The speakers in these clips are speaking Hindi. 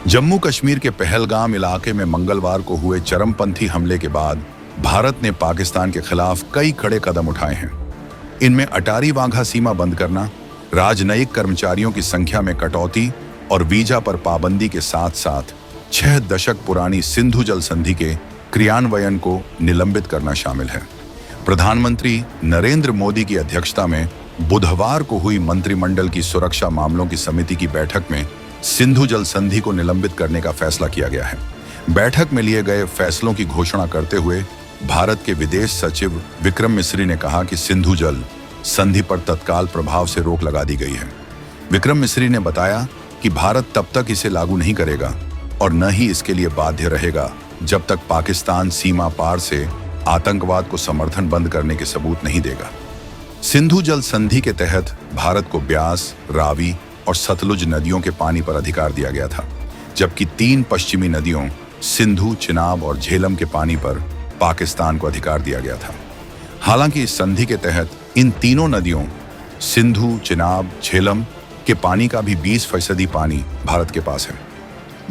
जम्मू कश्मीर के पहलगाम इलाके में मंगलवार को हुए चरमपंथी हमले के बाद भारत ने पाकिस्तान के खिलाफ कई कड़े कदम उठाए हैं। इनमें अटारी वाघा सीमा बंद करना, राजनयिक कर्मचारियों की संख्या में कटौती और वीजा पर पाबंदी के साथ साथ 6 दशक पुरानी सिंधु जल संधि के क्रियान्वयन को निलंबित करना शामिल है। प्रधानमंत्री नरेंद्र मोदी की अध्यक्षता में बुधवार को हुई मंत्रिमंडल की सुरक्षा मामलों की समिति की बैठक में सिंधु जल संधि को निलंबित करने का फैसला किया गया है। बैठक में लिए गए फैसलों की घोषणा करते हुए भारत के विदेश सचिव विक्रम मिस्री ने कहा कि सिंधु जल संधि पर तत्काल प्रभाव से रोक लगा दी गई है। विक्रम मिस्री ने बताया कि भारत तब तक इसे लागू नहीं करेगा और न ही इसके लिए बाध्य रहेगा जब तक पाकिस्तान सीमा पार से आतंकवाद को समर्थन बंद करने के सबूत नहीं देगा। सिंधु जल संधि के तहत भारत को ब्यास, रावी और सतलुज नदियों के पानी पर अधिकार दिया गया था, जबकि 3 पश्चिमी नदियों सिंधु, चिनाब और झेलम के पानी पर पाकिस्तान को अधिकार दिया गया था। हालांकि इस संधि के तहत इन तीनों नदियों सिंधु, चिनाब, झेलम के पानी का भी 20% पानी भारत के पास है।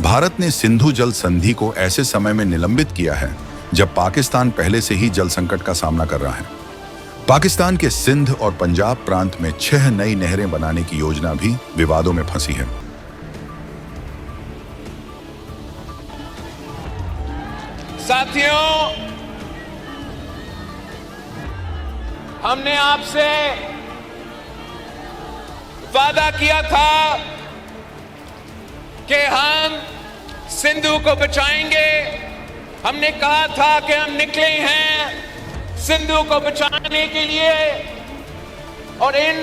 भारत ने सिंधु जल संधि को ऐसे समय में निलंबित किया है जब पाकिस्तान पहले से ही जल संकट का सामना कर रहा है। पाकिस्तान के सिंध और पंजाब प्रांत में 6 नई नहरें बनाने की योजना भी विवादों में फंसी है। साथियों, हमने आपसे वादा किया था कि हम सिंधु को बचाएंगे। हमने कहा था कि हम निकले हैं सिंधु को बचाने के लिए और इन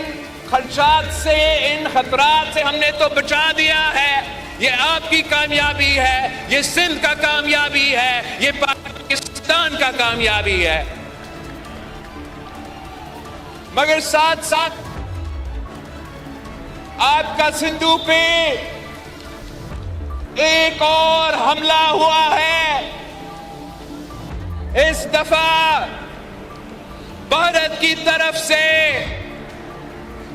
खदशात से, इन खतरात से हमने तो बचा दिया है। ये आपकी कामयाबी है, ये सिंध का कामयाबी है, ये पाकिस्तान का कामयाबी है। मगर साथ साथ आपका सिंधु पे एक और हमला हुआ है। इस दफा भारत की तरफ से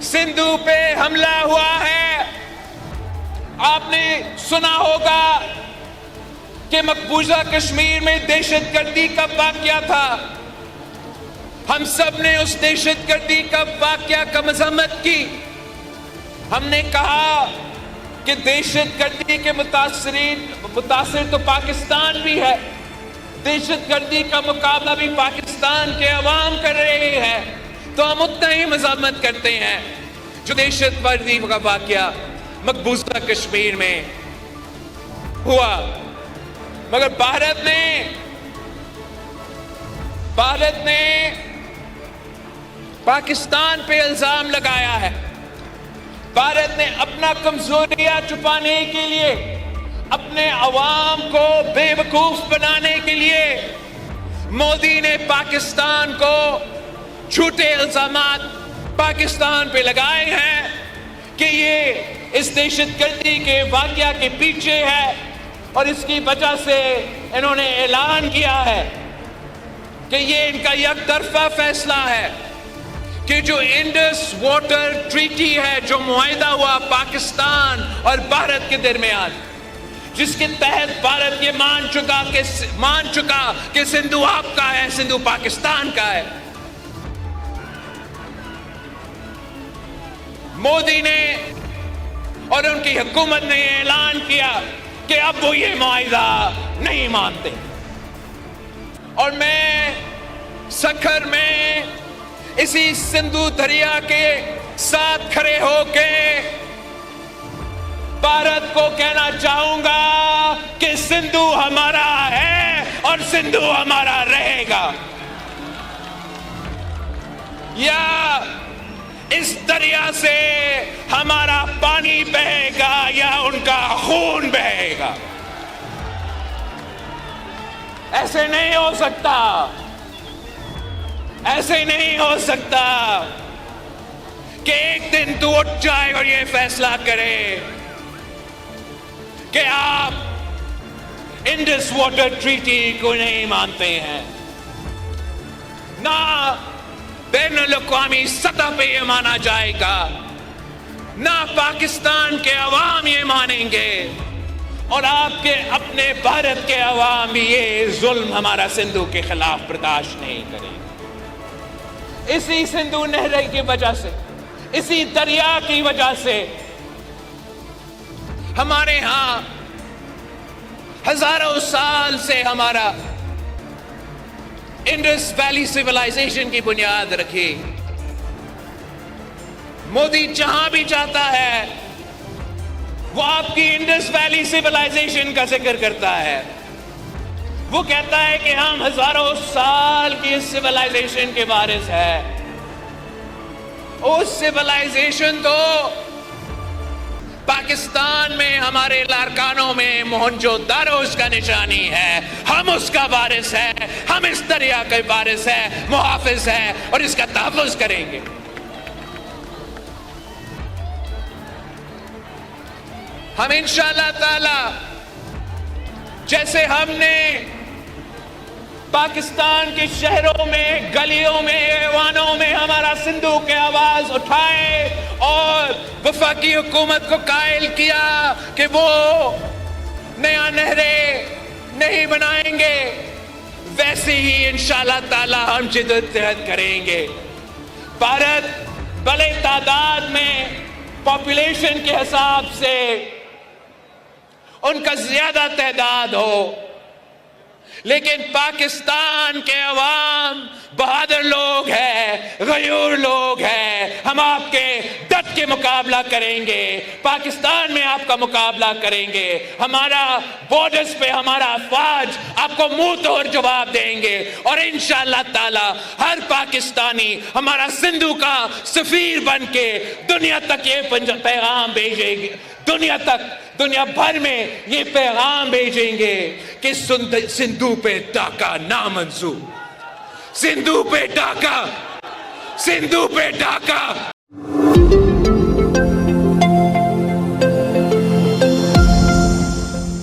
सिंधु पे हमला हुआ है। आपने सुना होगा कि मकबूजा कश्मीर में दहशतगर्दी का वाकया था। हम सब ने उस दहशतगर्दी का वाकया का मजम्मत की। हमने कहा कि दहशतगर्दी के मुतासिर तो पाकिस्तान भी है, दहशतगर्दी का मुकाबला भी पाकिस्तान के अवाम कर रहे हैं, तो हम उतना ही मजम्मत करते हैं जो दहशतगर्दी का वाकया मकबूजा कश्मीर में हुआ। मगर भारत ने पाकिस्तान पे इल्जाम लगाया है। भारत ने अपना कमजोरियां छुपाने के लिए, अपने अवाम को बेवकूफ बनाने के लिए मोदी ने पाकिस्तान को झूठे इल्जामात पाकिस्तान पे लगाए हैं कि ये इस दहशतगर्दी के वाकया के पीछे है और इसकी वजह से इन्होंने ऐलान किया है कि ये इनका एकतरफा फैसला है कि जो इंडस वाटर ट्रीटी है, जो मुआहिदा हुआ पाकिस्तान और भारत के दरमियान, जिसके तहत भारत ये मान चुका कि सिंधु आपका है, सिंधु पाकिस्तान का है। मोदी ने और उनकी हुकूमत ने ऐलान किया कि अब वो ये मुआहिदा नहीं मानते। और मैं सखर में इसी सिंधु दरिया के साथ खड़े होके भारत को कहना चाहूंगा कि सिंधु हमारा है और सिंधु हमारा रहेगा। या इस दरिया से हमारा पानी बहेगा या उनका खून बहेगा। ऐसे नहीं हो सकता, ऐसे नहीं हो सकता कि एक दिन तू उठ जाए और ये फैसला करे कि आप इंडस वाटर ट्रीटी को नहीं मानते हैं। ना बैनुल-अक़वामी सतह पे ये माना जाएगा, ना पाकिस्तान के अवाम ये मानेंगे। और आपके अपने भारत के अवाम भी ये जुल्म हमारा सिंधु के खिलाफ बर्दाश्त नहीं करेंगे। इसी सिंधु नहर की वजह से, इसी दरिया की वजह से हमारे यहां हजारों साल से हमारा इंडस वैली सिविलाइजेशन की बुनियाद रखी। मोदी जहां भी जाता है वो आपकी इंडस वैली सिविलाइजेशन का जिक्र करता है। वो कहता है कि हम हजारों साल की इस सिविलाइजेशन के वारिस है। उस सिविलाइजेशन तो पाकिस्तान में हमारे लारकानों में मोहनजोदारो उसका निशानी है। हम उसका वारिस है, हम इस दरिया के वारिस है, मुहाफिज है और इसका तहफ़्फ़ुज़ करेंगे। हम इंशाअल्लाह ताला जैसे हमने पाकिस्तान के शहरों में, गलियों में, ऐवानों में हमारा सिंधु के आवाज उठाए और वफाकी हुकूमत को कायल किया कि वो नया नहरें नहीं बनाएंगे, वैसे ही इंशाअल्लाह ताला हम जिद्दोजहद करेंगे। भारत बड़े तादाद में पॉपुलेशन के हिसाब से उनका ज्यादा तादाद हो, लेकिन पाकिस्तान के अवाम बहादुर लोग हैं, गयूर लोग हैं। हम आपके डट के मुकाबला करेंगे, पाकिस्तान में आपका मुकाबला करेंगे। हमारा बॉर्डर्स पे हमारा अफवाज आपको मुंह तोड़ जवाब देंगे और इंशाअल्लाह ताला हर पाकिस्तानी हमारा सिंधु का सफीर बन के दुनिया तक ये पैगाम भेजेंगे, दुनिया भर में ये पैगाम भेजेंगे कि सिंधु पे डाका नामंजूर, सिंधु पे डाका, सिंधु पे डाका।